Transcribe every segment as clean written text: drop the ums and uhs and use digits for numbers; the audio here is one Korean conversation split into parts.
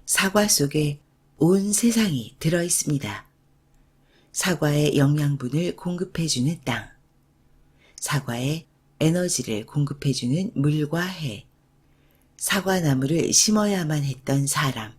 사과 속에 온 세상이 들어 있습니다. 사과의 영양분을 공급해주는 땅, 사과에 에너지를 공급해주는 물과 해, 사과나무를 심어야만 했던 사람,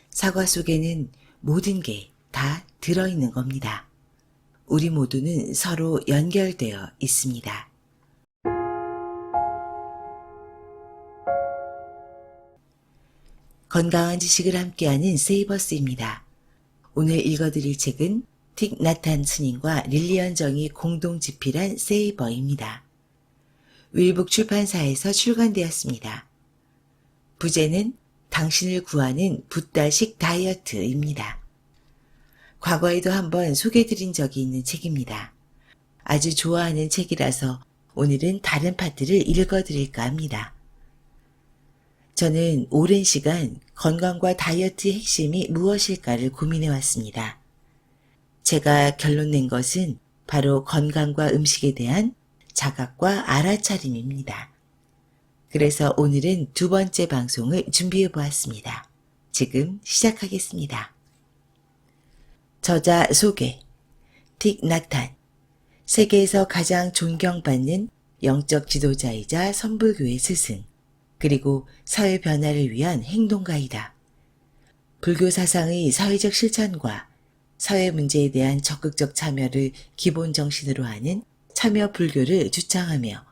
사과 속에는 모든 게 다 들어있는 겁니다. 우리 모두는 서로 연결되어 있습니다. 건강한 지식을 함께하는 세이버스입니다. 오늘 읽어드릴 책은 틱 나탄 스님과 릴리언 정이 공동 집필한 세이버입니다. 윌북 출판사에서 출간되었습니다. 부제는 당신을 구하는 붓다식 다이어트입니다. 과거에도 한번 소개해드린 적이 있는 책입니다. 아주 좋아하는 책이라서 오늘은 다른 파트를 읽어드릴까 합니다. 저는 오랜 시간 건강과 다이어트의 핵심이 무엇일까를 고민해 왔습니다. 제가 결론 낸 것은 바로 건강과 음식에 대한 자각과 알아차림입니다. 그래서 오늘은 두 번째 방송을 준비해 보았습니다. 지금 시작하겠습니다. 저자 소개, 틱 나탄, 세계에서 가장 존경받는 영적 지도자이자 선불교의 스승, 그리고 사회 변화를 위한 행동가이다. 불교 사상의 사회적 실천과 사회 문제에 대한 적극적 참여를 기본 정신으로 하는 참여 불교를 주창하며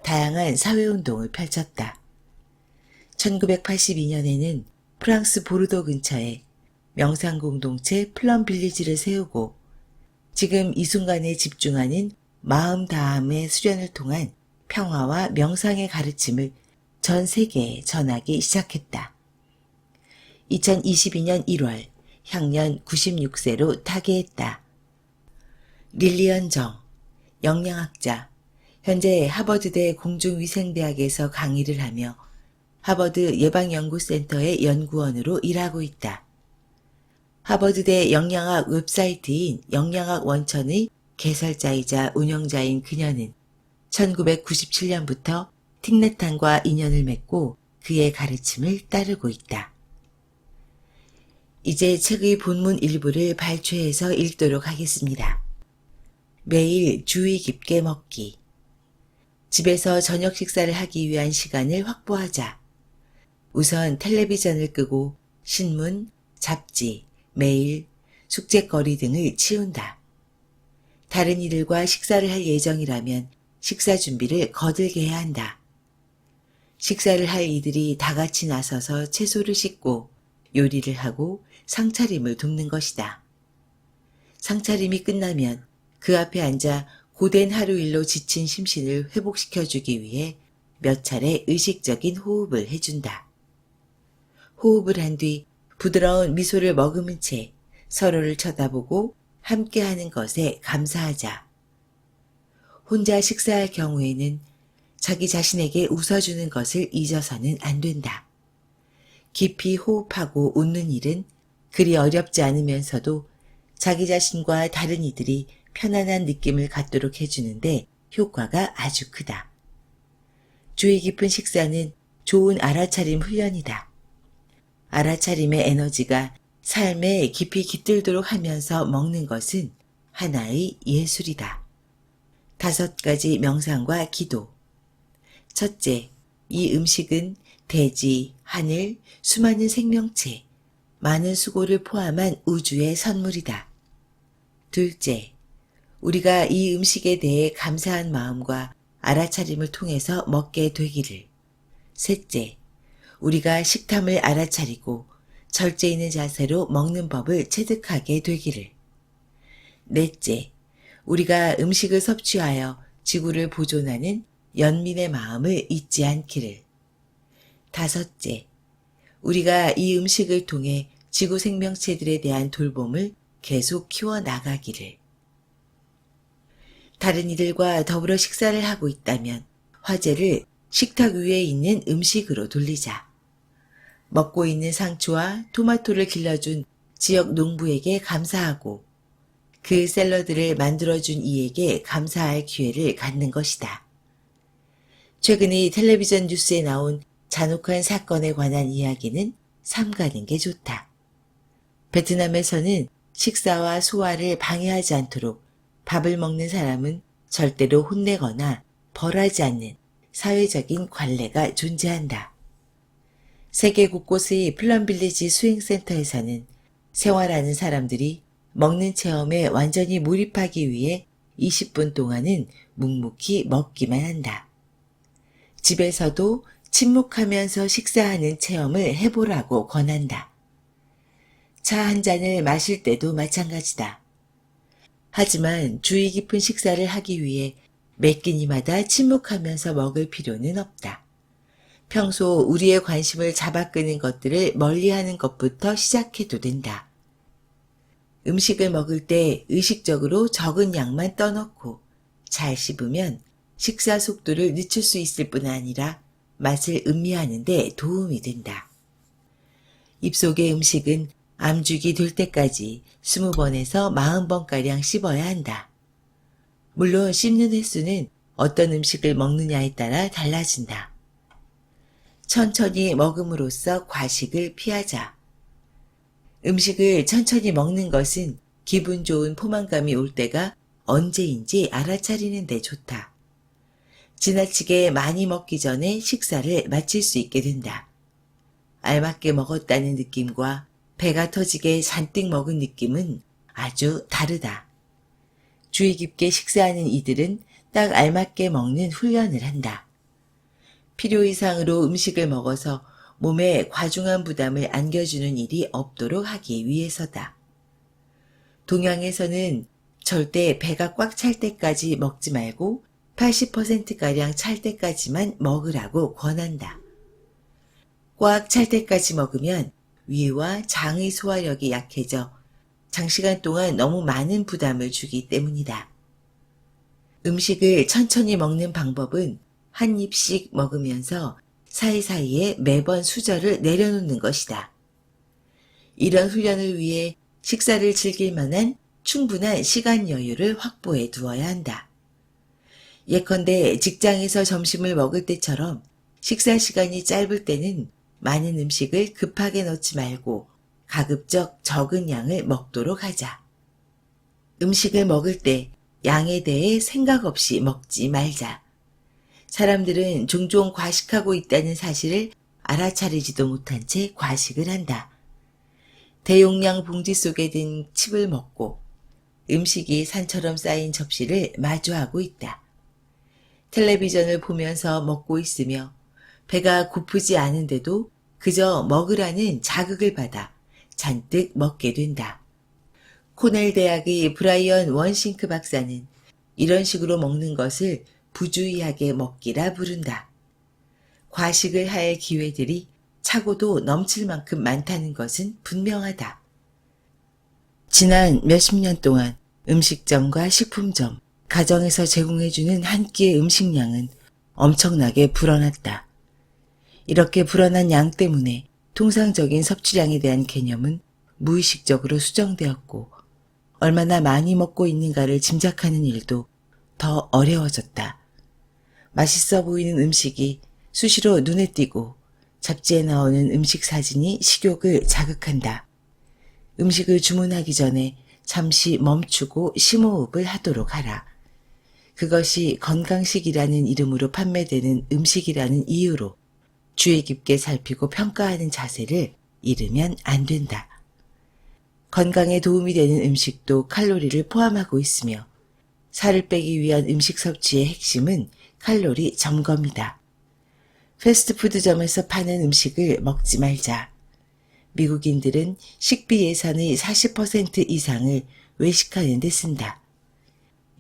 다양한 사회운동을 펼쳤다. 1982년에는 프랑스 보르도 근처에 명상공동체 플럼빌리지를 세우고 지금 이 순간에 집중하는 마음 다함의 수련을 통한 평화와 명상의 가르침을 전 세계에 전하기 시작했다. 2022년 1월 향년 96세로 타계했다. 릴리언 정, 영양학자, 현재 하버드대 공중위생대학에서 강의를 하며 하버드 예방연구센터의 연구원으로 일하고 있다. 하버드대 영양학 웹사이트인 영양학 원천의 개설자이자 운영자인 그녀는 1997년부터 틱나탄과 인연을 맺고 그의 가르침을 따르고 있다. 이제 책의 본문 일부를 발췌해서 읽도록 하겠습니다. 매일 주의 깊게 먹기. 집에서 저녁 식사를 하기 위한 시간을 확보하자. 우선 텔레비전을 끄고 신문, 잡지, 메일, 숙제거리 등을 치운다. 다른 이들과 식사를 할 예정이라면 식사 준비를 거들게 해야 한다. 식사를 할 이들이 다 같이 나서서 채소를 씻고 요리를 하고 상차림을 돕는 것이다. 상차림이 끝나면 그 앞에 앉아 고된 하루 일로 지친 심신을 회복시켜주기 위해 몇 차례 의식적인 호흡을 해준다. 호흡을 한 뒤 부드러운 미소를 머금은 채 서로를 쳐다보고 함께하는 것에 감사하자. 혼자 식사할 경우에는 자기 자신에게 웃어주는 것을 잊어서는 안 된다. 깊이 호흡하고 웃는 일은 그리 어렵지 않으면서도 자기 자신과 다른 이들이 편안한 느낌을 갖도록 해주는데 효과가 아주 크다. 주의 깊은 식사는 좋은 알아차림 훈련이다. 알아차림의 에너지가 삶에 깊이 깃들도록 하면서 먹는 것은 하나의 예술이다. 5가지 명상과 기도. 첫째, 이 음식은 대지, 하늘, 수많은 생명체, 많은 수고를 포함한 우주의 선물이다. 둘째, 우리가 이 음식에 대해 감사한 마음과 알아차림을 통해서 먹게 되기를. 셋째, 우리가 식탐을 알아차리고 절제 있는 자세로 먹는 법을 체득하게 되기를. 넷째, 우리가 음식을 섭취하여 지구를 보존하는 연민의 마음을 잊지 않기를. 다섯째, 우리가 이 음식을 통해 지구 생명체들에 대한 돌봄을 계속 키워나가기를. 다른 이들과 더불어 식사를 하고 있다면 화제를 식탁 위에 있는 음식으로 돌리자. 먹고 있는 상추와 토마토를 길러준 지역 농부에게 감사하고 그 샐러드를 만들어준 이에게 감사할 기회를 갖는 것이다. 최근의 텔레비전 뉴스에 나온 잔혹한 사건에 관한 이야기는 삼가는 게 좋다. 베트남에서는 식사와 소화를 방해하지 않도록 밥을 먹는 사람은 절대로 혼내거나 벌하지 않는 사회적인 관례가 존재한다. 세계 곳곳의 플럼빌리지 수행센터에서는 생활하는 사람들이 먹는 체험에 완전히 몰입하기 위해 20분 동안은 묵묵히 먹기만 한다. 집에서도 침묵하면서 식사하는 체험을 해보라고 권한다. 차 한 잔을 마실 때도 마찬가지다. 하지만 주의 깊은 식사를 하기 위해 몇 끼니마다 침묵하면서 먹을 필요는 없다. 평소 우리의 관심을 잡아끄는 것들을 멀리하는 것부터 시작해도 된다. 음식을 먹을 때 의식적으로 적은 양만 떠넣고 잘 씹으면 식사 속도를 늦출 수 있을 뿐 아니라 맛을 음미하는 데 도움이 된다. 입속의 음식은 암죽이 될 때까지 20번에서 40번가량 씹어야 한다. 물론 씹는 횟수는 어떤 음식을 먹느냐에 따라 달라진다. 천천히 먹음으로써 과식을 피하자. 음식을 천천히 먹는 것은 기분 좋은 포만감이 올 때가 언제인지 알아차리는 데 좋다. 지나치게 많이 먹기 전에 식사를 마칠 수 있게 된다. 알맞게 먹었다는 느낌과 배가 터지게 잔뜩 먹은 느낌은 아주 다르다. 주의 깊게 식사하는 이들은 딱 알맞게 먹는 훈련을 한다. 필요 이상으로 음식을 먹어서 몸에 과중한 부담을 안겨주는 일이 없도록 하기 위해서다. 동양에서는 절대 배가 꽉 찰 때까지 먹지 말고 80%가량 찰 때까지만 먹으라고 권한다. 꽉 찰 때까지 먹으면 위와 장의 소화력이 약해져 장시간 동안 너무 많은 부담을 주기 때문이다. 음식을 천천히 먹는 방법은 한 입씩 먹으면서 사이사이에 매번 수저를 내려놓는 것이다. 이런 훈련을 위해 식사를 즐길 만한 충분한 시간 여유를 확보해 두어야 한다. 예컨대 직장에서 점심을 먹을 때처럼 식사 시간이 짧을 때는 많은 음식을 급하게 넣지 말고 가급적 적은 양을 먹도록 하자. 음식을 먹을 때 양에 대해 생각 없이 먹지 말자. 사람들은 종종 과식하고 있다는 사실을 알아차리지도 못한 채 과식을 한다. 대용량 봉지 속에 든 칩을 먹고 음식이 산처럼 쌓인 접시를 마주하고 있다. 텔레비전을 보면서 먹고 있으며 배가 고프지 않은데도 그저 먹으라는 자극을 받아 잔뜩 먹게 된다. 코넬 대학의 브라이언 원싱크 박사는 이런 식으로 먹는 것을 부주의하게 먹기라 부른다. 과식을 할 기회들이 차고도 넘칠 만큼 많다는 것은 분명하다. 지난 몇십 년 동안 음식점과 식품점, 가정에서 제공해주는 한 끼의 음식량은 엄청나게 불어났다. 이렇게 불어난 양 때문에 통상적인 섭취량에 대한 개념은 무의식적으로 수정되었고 얼마나 많이 먹고 있는가를 짐작하는 일도 더 어려워졌다. 맛있어 보이는 음식이 수시로 눈에 띄고 잡지에 나오는 음식 사진이 식욕을 자극한다. 음식을 주문하기 전에 잠시 멈추고 심호흡을 하도록 하라. 그것이 건강식이라는 이름으로 판매되는 음식이라는 이유로 주의 깊게 살피고 평가하는 자세를 잃으면 안 된다. 건강에 도움이 되는 음식도 칼로리를 포함하고 있으며 살을 빼기 위한 음식 섭취의 핵심은 칼로리 점검이다. 패스트푸드점에서 파는 음식을 먹지 말자. 미국인들은 식비 예산의 40% 이상을 외식하는 데 쓴다.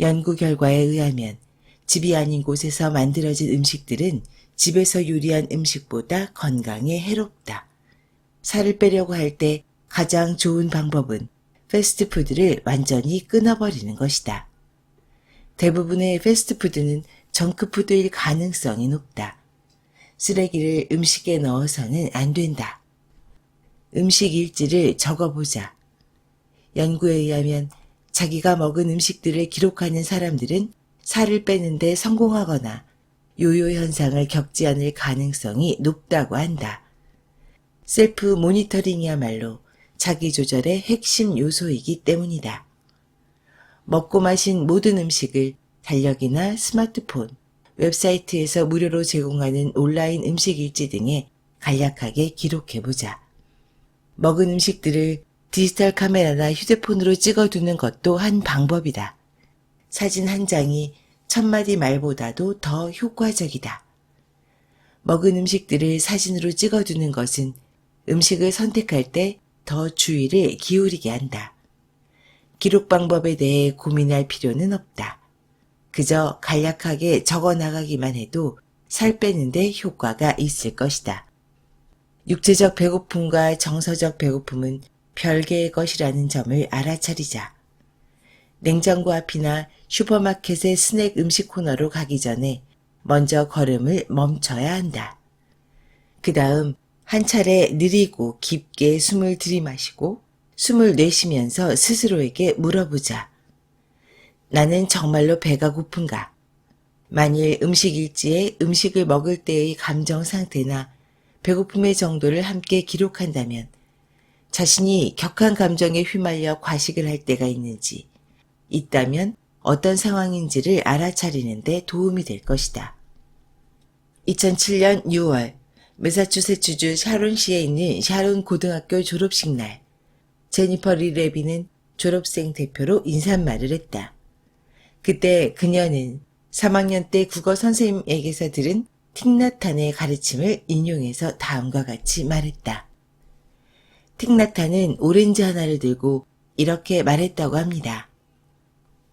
연구 결과에 의하면 집이 아닌 곳에서 만들어진 음식들은 집에서 요리한 음식보다 건강에 해롭다. 살을 빼려고 할 때 가장 좋은 방법은 패스트푸드를 완전히 끊어버리는 것이다. 대부분의 패스트푸드는 정크푸드일 가능성이 높다. 쓰레기를 음식에 넣어서는 안 된다. 음식 일지를 적어보자. 연구에 의하면 자기가 먹은 음식들을 기록하는 사람들은 살을 빼는데 성공하거나 요요 현상을 겪지 않을 가능성이 높다고 한다. 셀프 모니터링이야말로 자기 조절의 핵심 요소이기 때문이다. 먹고 마신 모든 음식을 달력이나 스마트폰, 웹사이트에서 무료로 제공하는 온라인 음식 일지 등에 간략하게 기록해보자. 먹은 음식들을 디지털 카메라나 휴대폰으로 찍어두는 것도 한 방법이다. 사진 한 장이 1000마디 말보다도 더 효과적이다. 먹은 음식들을 사진으로 찍어두는 것은 음식을 선택할 때 더 주의를 기울이게 한다. 기록 방법에 대해 고민할 필요는 없다. 그저 간략하게 적어 나가기만 해도 살 빼는 데 효과가 있을 것이다. 육체적 배고픔과 정서적 배고픔은 별개의 것이라는 점을 알아차리자. 냉장고 앞이나 슈퍼마켓의 스낵 음식 코너로 가기 전에 먼저 걸음을 멈춰야 한다. 그 다음 한 차례 느리고 깊게 숨을 들이마시고 숨을 내쉬면서 스스로에게 물어보자. 나는 정말로 배가 고픈가? 만일 음식 일지에 음식을 먹을 때의 감정 상태나 배고픔의 정도를 함께 기록한다면 자신이 격한 감정에 휘말려 과식을 할 때가 있는지, 있다면 어떤 상황인지를 알아차리는 데 도움이 될 것이다. 2007년 6월 매사추세츠주 샤론시에 있는 샤론 고등학교 졸업식 날, 제니퍼 리 레비는 졸업생 대표로 인사말을 했다. 그때 그녀는 3학년 때 국어 선생님에게서 들은 틱나탄의 가르침을 인용해서 다음과 같이 말했다. 틱나탄은 오렌지 하나를 들고 이렇게 말했다고 합니다.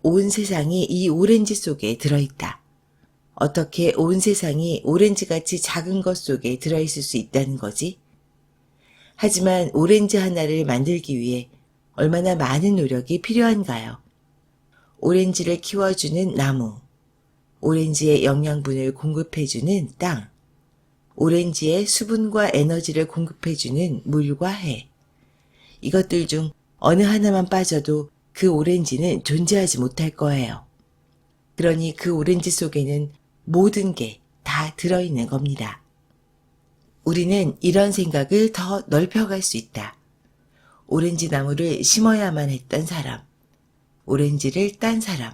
온 세상이 이 오렌지 속에 들어있다. 어떻게 온 세상이 오렌지같이 작은 것 속에 들어있을 수 있다는 거지? 하지만 오렌지 하나를 만들기 위해 얼마나 많은 노력이 필요한가요? 오렌지를 키워주는 나무, 오렌지의 영양분을 공급해주는 땅, 오렌지의 수분과 에너지를 공급해주는 물과 해. 이것들 중 어느 하나만 빠져도 그 오렌지는 존재하지 못할 거예요. 그러니 그 오렌지 속에는 모든 게 다 들어있는 겁니다. 우리는 이런 생각을 더 넓혀갈 수 있다. 오렌지 나무를 심어야만 했던 사람, 오렌지를 딴 사람,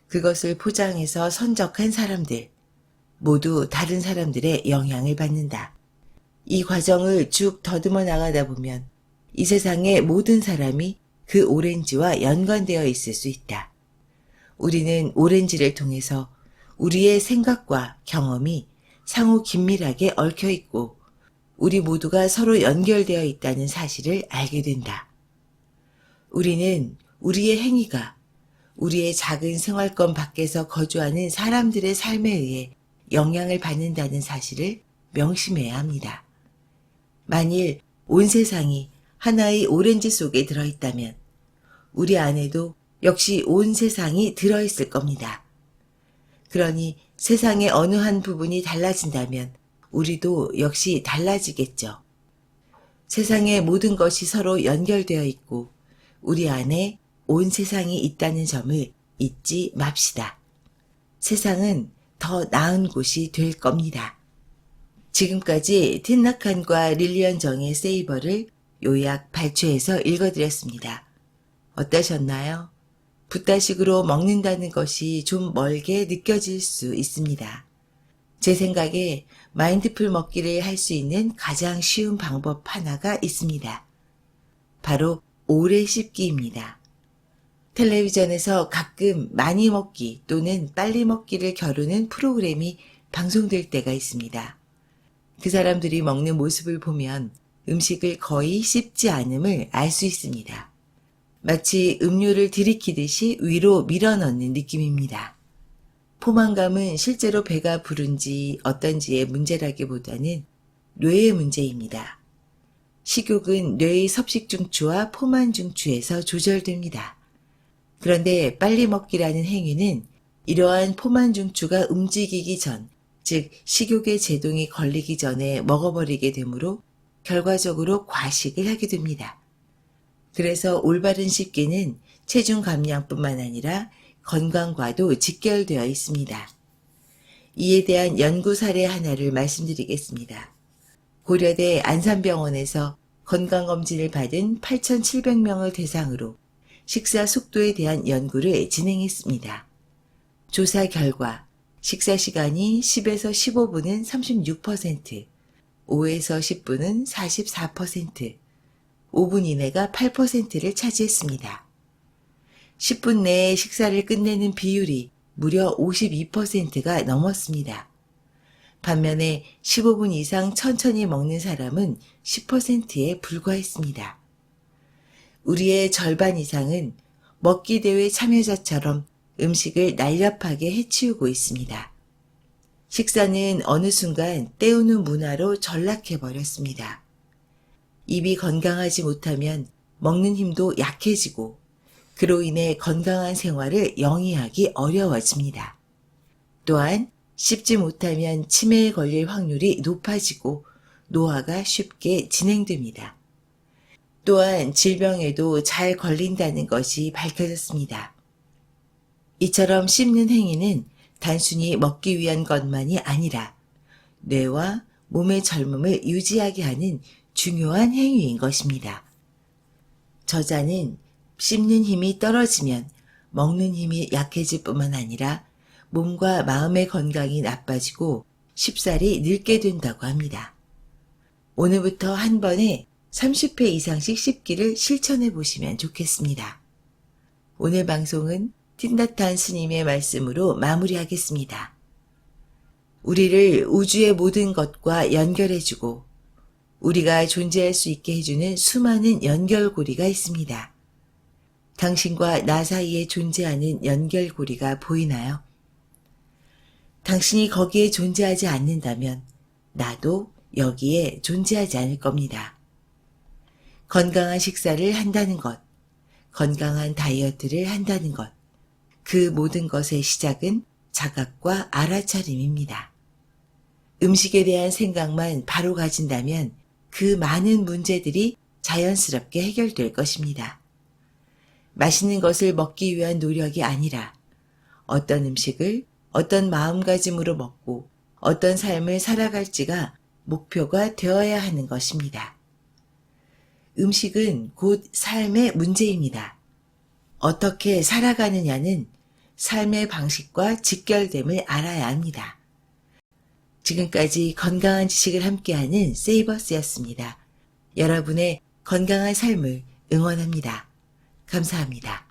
그것을 포장해서 선적한 사람들, 모두 다른 사람들의 영향을 받는다. 이 과정을 쭉 더듬어 나가다 보면 이 세상의 모든 사람이 그 오렌지와 연관되어 있을 수 있다. 우리는 오렌지를 통해서 우리의 생각과 경험이 상호 긴밀하게 얽혀 있고 우리 모두가 서로 연결되어 있다는 사실을 알게 된다. 우리는 우리의 행위가 우리의 작은 생활권 밖에서 거주하는 사람들의 삶에 의해 영향을 받는다는 사실을 명심해야 합니다. 만일 온 세상이 하나의 오렌지 속에 들어있다면 우리 안에도 역시 온 세상이 들어있을 겁니다. 그러니 세상의 어느 한 부분이 달라진다면 우리도 역시 달라지겠죠. 세상의 모든 것이 서로 연결되어 있고 우리 안에 온 세상이 있다는 점을 잊지 맙시다. 세상은 더 나은 곳이 될 겁니다. 지금까지 틴나칸과 릴리언 정의 세이버를 요약 발췌해서 읽어드렸습니다. 어떠셨나요? 붓다식으로 먹는다는 것이 좀 멀게 느껴질 수 있습니다. 제 생각에 마인드풀 먹기를 할 수 있는 가장 쉬운 방법 하나가 있습니다. 바로 오래 씹기입니다. 텔레비전에서 가끔 많이 먹기 또는 빨리 먹기를 겨루는 프로그램이 방송될 때가 있습니다. 그 사람들이 먹는 모습을 보면 음식을 거의 씹지 않음을 알 수 있습니다. 마치 음료를 들이키듯이 위로 밀어넣는 느낌입니다. 포만감은 실제로 배가 부른지 어떤지의 문제라기보다는 뇌의 문제입니다. 식욕은 뇌의 섭식중추와 포만중추에서 조절됩니다. 그런데 빨리 먹기라는 행위는 이러한 포만중추가 움직이기 전, 즉 식욕의 제동이 걸리기 전에 먹어버리게 되므로 결과적으로 과식을 하게 됩니다. 그래서 올바른 씹기는 체중 감량뿐만 아니라 건강과도 직결되어 있습니다. 이에 대한 연구 사례 하나를 말씀드리겠습니다. 고려대 안산병원에서 건강검진을 받은 8,700명을 대상으로 식사 속도에 대한 연구를 진행했습니다. 조사 결과 식사 시간이 10에서 15분은 36%, 5에서 10분은 44%, 5분 이내가 8%를 차지했습니다. 10분 내에 식사를 끝내는 비율이 무려 52%가 넘었습니다. 반면에 15분 이상 천천히 먹는 사람은 10%에 불과했습니다. 우리의 절반 이상은 먹기 대회 참여자처럼 음식을 날렵하게 해치우고 있습니다. 식사는 어느 순간 때우는 문화로 전락해버렸습니다. 입이 건강하지 못하면 먹는 힘도 약해지고 그로 인해 건강한 생활을 영위하기 어려워집니다. 또한 씹지 못하면 치매에 걸릴 확률이 높아지고 노화가 쉽게 진행됩니다. 또한 질병에도 잘 걸린다는 것이 밝혀졌습니다. 이처럼 씹는 행위는 단순히 먹기 위한 것만이 아니라 뇌와 몸의 젊음을 유지하게 하는 중요한 행위인 것입니다. 저자는 씹는 힘이 떨어지면 먹는 힘이 약해질 뿐만 아니라 몸과 마음의 건강이 나빠지고 쉽사리 늙게 된다고 합니다. 오늘부터 한 번에 30회 이상씩 씹기를 실천해 보시면 좋겠습니다. 오늘 방송은 틴다탄 스님의 말씀으로 마무리하겠습니다. 우리를 우주의 모든 것과 연결해주고 우리가 존재할 수 있게 해주는 수많은 연결고리가 있습니다. 당신과 나 사이에 존재하는 연결고리가 보이나요? 당신이 거기에 존재하지 않는다면 나도 여기에 존재하지 않을 겁니다. 건강한 식사를 한다는 것, 건강한 다이어트를 한다는 것, 그 모든 것의 시작은 자각과 알아차림입니다. 음식에 대한 생각만 바로 가진다면 그 많은 문제들이 자연스럽게 해결될 것입니다. 맛있는 것을 먹기 위한 노력이 아니라 어떤 음식을 어떤 마음가짐으로 먹고 어떤 삶을 살아갈지가 목표가 되어야 하는 것입니다. 음식은 곧 삶의 문제입니다. 어떻게 살아가느냐는 삶의 방식과 직결됨을 알아야 합니다. 지금까지 건강한 지식을 함께하는 세이버스였습니다. 여러분의 건강한 삶을 응원합니다. 감사합니다.